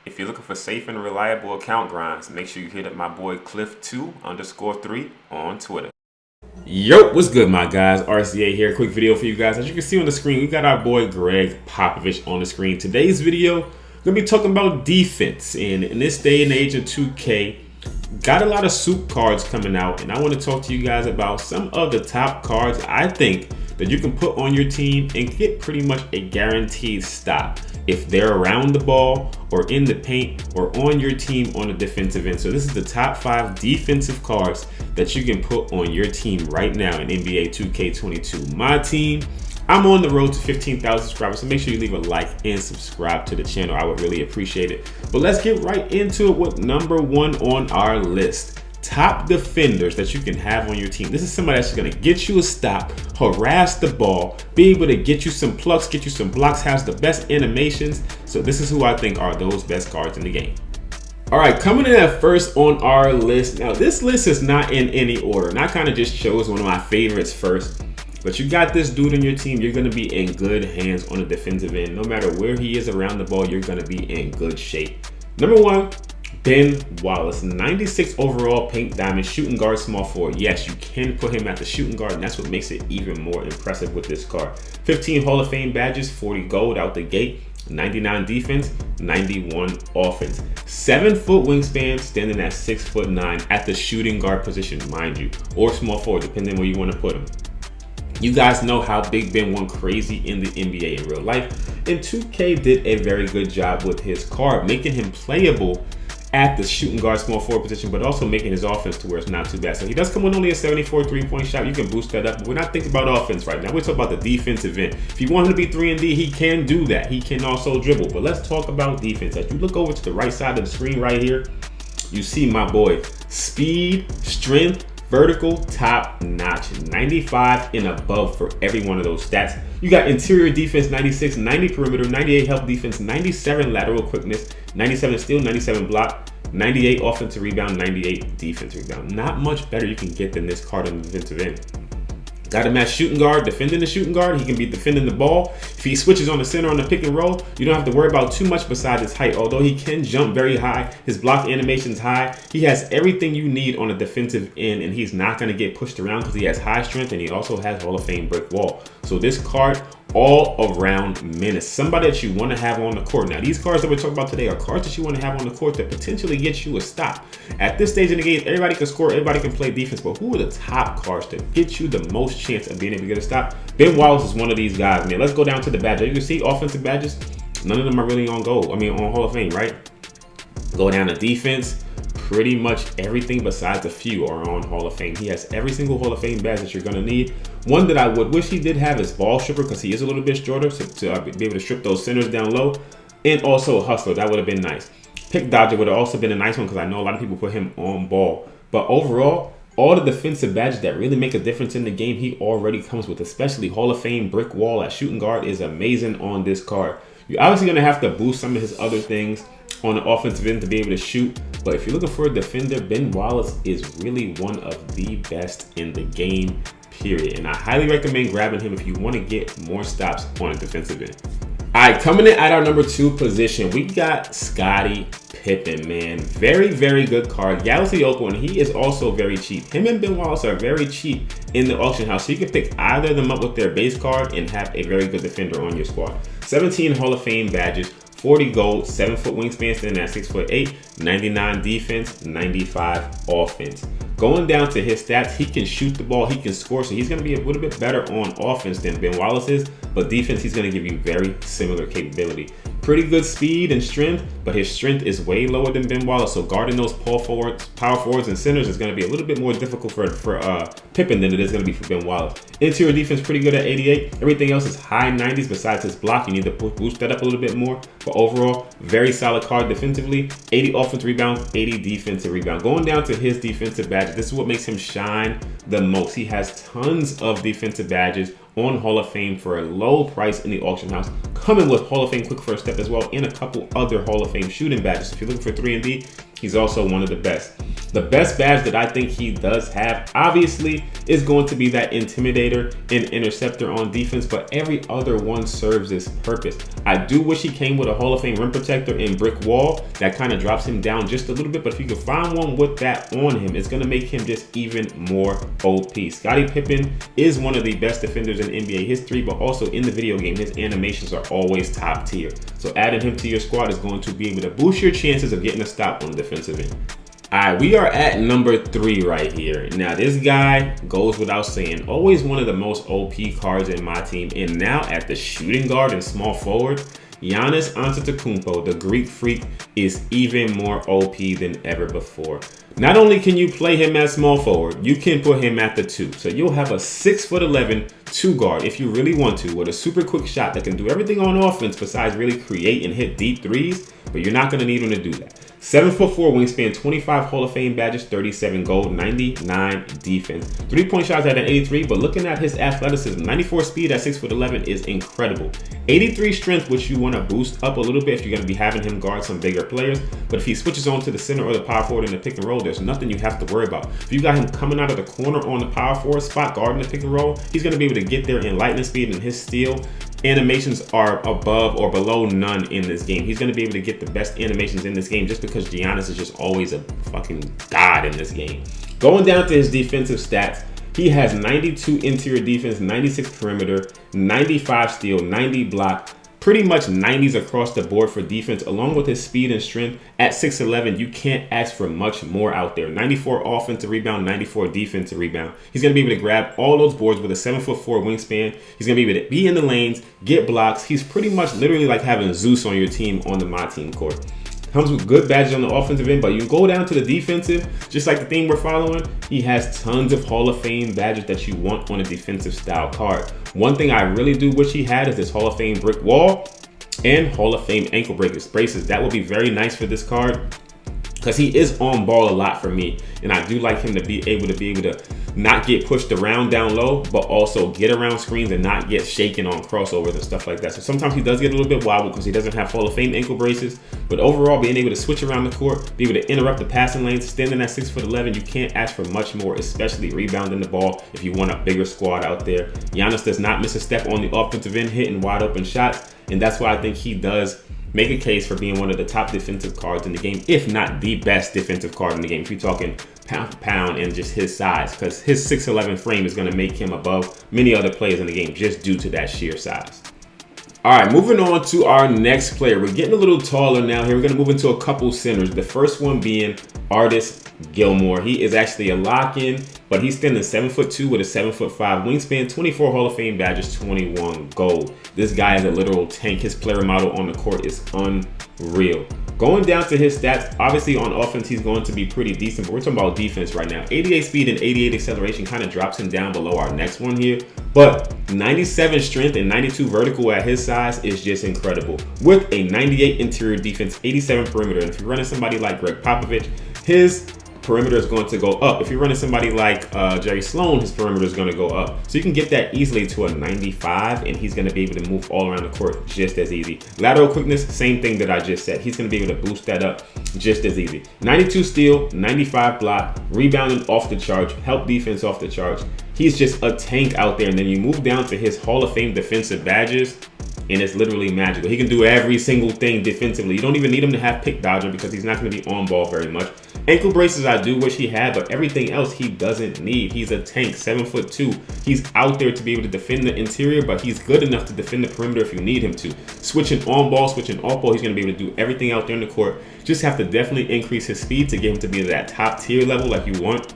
If you're looking for safe and reliable account grinds, make sure you hit up my boy Cliff2_3 on Twitter. Yo, what's good, my guys? RCA here. Quick video for you guys. As you can see on the screen, we got our boy Greg Popovich on the screen. Today's video, we're gonna be talking about defense. And in this day and age of 2K, got a lot of soup cards coming out, and I want to talk to you guys about some of the top cards I think that you can put on your team and get pretty much a guaranteed stop if they're around the ball or in the paint or on your team on the defensive end. So this is the top 5 defensive cards that you can put on your team right now in NBA 2K22. My team, I'm on the road to 15,000 subscribers, so make sure you leave a like and subscribe to the channel. I would really appreciate it. But let's get right into it with number 1 on our list. Top defenders that you can have on your team. This is somebody that's going to get you a stop, harass the ball, be able to get you some plucks, get you some blocks, has the best animations. So this is who I think are those best cards in the game. All right, coming in at first on our list. Now, this list is not in any order, and I kind of just chose one of my favorites first. But you got this dude on your team, you're going to be in good hands on the defensive end. No matter where he is around the ball, you're going to be in good shape. Number 1, Ben Wallace, 96 overall paint diamond, shooting guard, small forward. Yes, you can put him at the shooting guard, and that's what makes it even more impressive with this card. 15 Hall of Fame badges, 40 gold out the gate, 99 defense, 91 offense. 7-foot wingspan, standing at 6'9" at the shooting guard position, mind you, or small forward, depending where you want to put him. You guys know how Big Ben went crazy in the NBA in real life, and 2K did a very good job with his card, making him playable at the shooting guard small forward position, but also making his offense to where it's not too bad. So he does come with only a 74 3-point shot. You can boost that up, but we're not thinking about offense right now. We're talking about the defensive end. If you want him to be 3-and-D, he can do that. He can also dribble, but let's talk about defense. As you look over to the right side of the screen right here, you see my boy, speed, strength, vertical, top notch, 95 and above for every one of those stats. You got interior defense 96, 90 perimeter, 98 help defense, 97 lateral quickness, 97 steal, 97 block, 98 offensive rebound, 98 defensive rebound. Not much better you can get than this card on the defensive end. Got him at shooting guard, defending the shooting guard. He can be defending the ball. If he switches on the center on the pick and roll, you don't have to worry about too much besides his height. Although he can jump very high, his block animation's high. He has everything you need on the defensive end, and he's not going to get pushed around because he has high strength, and he also has Hall of Fame brick wall. So this card, all around menace. Somebody that you want to have on the court. Now, these cards that we're talking about today are cards that you want to have on the court that potentially get you a stop. At this stage in the game, everybody can score, everybody can play defense, but who are the top cards that get you the most chance of being able to get a stop? Ben Wallace is one of these guys, man. Let's go down to the badges. You can see offensive badges, none of them are really on goal. On Hall of Fame, right? Go down to defense. Pretty much everything besides a few are on Hall of Fame. He has every single Hall of Fame badge that you're going to need. One that I would wish he did have is ball stripper, because he is a little bit shorter, so to be able to strip those centers down low. And also a hustler. That would have been nice. Pick dodger would have also been a nice one, because I know a lot of people put him on ball. But overall, all the defensive badges that really make a difference in the game, he already comes with, especially Hall of Fame brick wall at shooting guard is amazing on this card. You're obviously going to have to boost some of his other things on the offensive end to be able to shoot. But if you're looking for a defender, Ben Wallace is really one of the best in the game, period. And I highly recommend grabbing him if you want to get more stops on a defensive end. All right, coming in at our number 2 position, we got Scotty Pippen, man. Very, very good card. Galaxy Opal, and he is also very cheap. Him and Ben Wallace are very cheap in the auction house, so you can pick either of them up with their base card and have a very good defender on your squad. 17 Hall of Fame badges, 40 gold, 7-foot wingspan, standing at 6'8", 99 defense, 95 offense. Going down to his stats, he can shoot the ball, he can score, so he's going to be a little bit better on offense than Ben Wallace is, but defense, he's going to give you very similar capability. Pretty good speed and strength, but his strength is way lower than Ben Wallace, so guarding those power forwards and centers is going to be a little bit more difficult for Pippen than it is going to be for Ben Wallace. Interior defense pretty good at 88. Everything else is high 90s besides his block. You need to boost that up a little bit more, but overall, very solid card defensively. 80 offensive rebound, 80 defensive rebound. Going down to his defensive badges, this is what makes him shine the most. He has tons of defensive badges on Hall of Fame for a low price in the auction house, coming with Hall of Fame quick first step as well, and a couple other Hall of Fame shooting badges. If you're looking for 3-and-D, he's also one of the best. The best badge that I think he does have, obviously, is going to be that Intimidator and Interceptor on defense, but every other one serves its purpose. I do wish he came with a Hall of Fame Rim Protector and Brick Wall. That kind of drops him down just a little bit, but if you could find one with that on him, it's going to make him just even more OP. Scotty Pippen is one of the best defenders in NBA history, but also in the video game, his animations are always top tier. So adding him to your squad is going to be able to boost your chances of getting a stop on the defensive end. Alright, we are at number 3 right here. Now, this guy goes without saying, always one of the most OP cards in my team. And now at the shooting guard and small forward, Giannis Antetokounmpo, the Greek Freak, is even more OP than ever before. Not only can you play him at small forward, you can put him at the 2. So you'll have a 6'11" 2 guard if you really want to, with a super quick shot that can do everything on offense besides really create and hit deep threes, but you're not going to need him to do that. 7'4" wingspan, 25 Hall of Fame badges, 37 gold, 99 defense. 3-point shots at an 83, but looking at his athleticism, 94 speed at 6'11" is incredible. 83 strength, which you want to boost up a little bit if you're going to be having him guard some bigger players. But if he switches on to the center or the power forward in the pick and roll, there's nothing you have to worry about. If you got him coming out of the corner on the power forward spot, guarding the pick and roll, he's going to be able to get there in lightning speed, and his steal animations are above or below none in this game. He's going to be able to get the best animations in this game just because Giannis is just always a fucking god in this game. Going down to his defensive stats, he has 92 interior defense, 96 perimeter, 95 steal, 90 block, pretty much 90s across the board for defense, along with his speed and strength. At 6'11", you can't ask for much more out there. 94 offensive rebound, 94 defensive rebound. He's going to be able to grab all those boards with a 7'4" wingspan. He's going to be able to be in the lanes, get blocks. He's pretty much literally like having Zeus on your team on the MyTeam court. Comes with good badges on the offensive end, but you go down to the defensive, just like the theme we're following, he has tons of Hall of Fame badges that you want on a defensive style card. One thing I really do wish he had is this Hall of Fame Brick Wall and Hall of Fame ankle braces. That would be very nice for this card because he is on ball a lot for me, and I do like him to be able to not get pushed around down low, but also get around screens and not get shaken on crossovers and stuff like that. So sometimes he does get a little bit wobbled because he doesn't have Hall of Fame ankle braces, but overall being able to switch around the court, be able to interrupt the passing lanes, standing at 6'11", you can't ask for much more, especially rebounding the ball if you want a bigger squad out there. Giannis does not miss a step on the offensive end, hitting wide open shots, and that's why I think he does make a case for being one of the top defensive cards in the game, if not the best defensive card in the game, if you're talking pound for pound and just his size, because his 6'11" frame is going to make him above many other players in the game just due to that sheer size. All right, moving on to our next player. We're getting a little taller now here. We're going to move into a couple centers. The first one being artist Gilmore. He is actually a lock-in, but he's standing 7'2" with a 7'5" wingspan, 24 Hall of Fame badges, 21 gold. This guy is a literal tank. His player model on the court is unreal. Going down to his stats, obviously on offense, he's going to be pretty decent, but we're talking about defense right now. 88 speed and 88 acceleration kind of drops him down below our next one here, but 97 strength and 92 vertical at his size is just incredible. With a 98 interior defense, 87 perimeter, and if you're running somebody like Greg Popovich, his perimeter is going to go up. If you're running somebody like Jerry Sloan, his perimeter is going to go up. So you can get that easily to a 95, and he's going to be able to move all around the court just as easy. Lateral quickness, same thing that I just said. He's going to be able to boost that up just as easy. 92 steal, 95 block, rebounding off the charts, help defense off the charts. He's just a tank out there. And then you move down to his Hall of Fame defensive badges, and it's literally magical. He can do every single thing defensively. You don't even need him to have pick dodger because he's not going to be on ball very much. Ankle braces I do wish he had, but everything else he doesn't need. He's a tank, 7'2". He's out there to be able to defend the interior, but he's good enough to defend the perimeter if you need him to. Switching on ball, switching off ball, he's going to be able to do everything out there in the court. Just have to definitely increase his speed to get him to be at that top tier level like you want.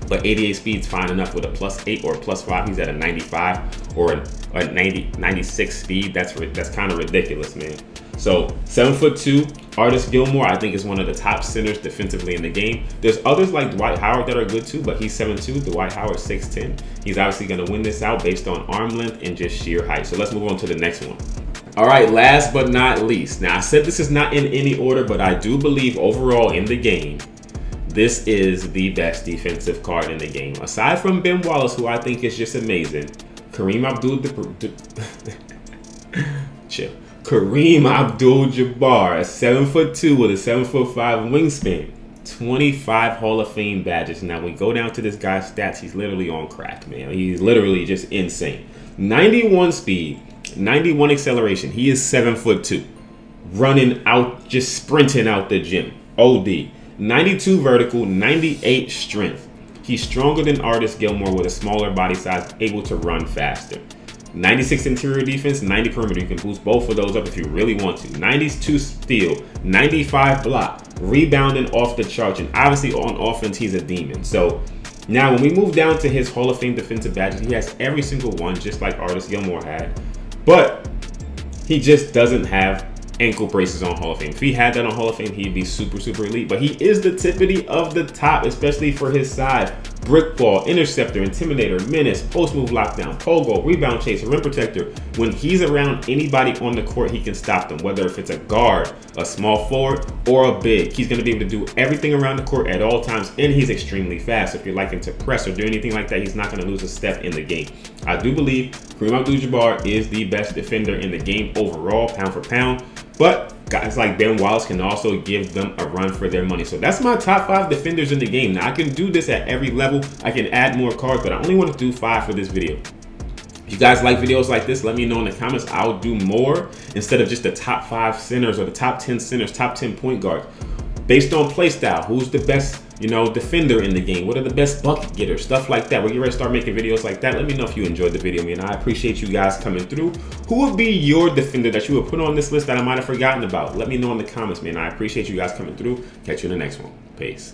But 88 speed's fine enough with a +8 or a +5. He's at a 95 or a 96 speed. That's kind of ridiculous, man. So 7'2", Artist Gilmore, I think is one of the top centers defensively in the game. There's others like Dwight Howard that are good too, but he's 7'2". Dwight Howard 6'10". He's obviously going to win this out based on arm length and just sheer height. So let's move on to the next one. All right, last but not least. Now I said this is not in any order, but I do believe overall in the game, this is the best defensive card in the game. Aside from Ben Wallace, who I think is just amazing, Kareem Abdul-Jabbar, a 7'2" with a 7'5" wingspan. 25 Hall of Fame badges. Now, when we go down to this guy's stats, he's literally on crack, man. He's literally just insane. 91 speed, 91 acceleration. He is 7'2", running out, just sprinting out the gym. OD. 92 vertical, 98 strength. He's stronger than Artist Gilmore with a smaller body size, able to run faster. 96 interior defense, 90 perimeter. You can boost both of those up if you really want to. 92 steal, 95 block, rebounding off the charts, and obviously on offense, he's a demon. So now when we move down to his Hall of Fame defensive badges, he has every single one, just like Artist Gilmore had. But he just doesn't have ankle braces on Hall of Fame. If he had that on Hall of Fame, he'd be super, super elite. But he is the tippity of the top, especially for his size. Brick ball, interceptor, intimidator, menace, post move lockdown, pogo, rebound chase, rim protector. When he's around anybody on the court, he can stop them, whether if it's a guard, a small forward, or a big. He's going to be able to do everything around the court at all times, and he's extremely fast. If you're liking to press or do anything like that, he's not going to lose a step in the game. I do believe Kareem Abdul-Jabbar is the best defender in the game overall, pound for pound. But guys like Ben Wallace can also give them a run for their money. So that's my top 5 defenders in the game. Now, I can do this at every level. I can add more cards, but I only want to do 5 for this video. If you guys like videos like this, let me know in the comments. I'll do more instead of just the top 5 centers or the top 10 centers, top 10 point guards. Based on play style, who's the best, defender in the game? What are the best bucket getters? Stuff like that. We're ready to start making videos like that. Let me know if you enjoyed the video, man. I appreciate you guys coming through. Who would be your defender that you would put on this list that I might have forgotten about? Let me know in the comments, man. I appreciate you guys coming through. Catch you in the next one. Peace.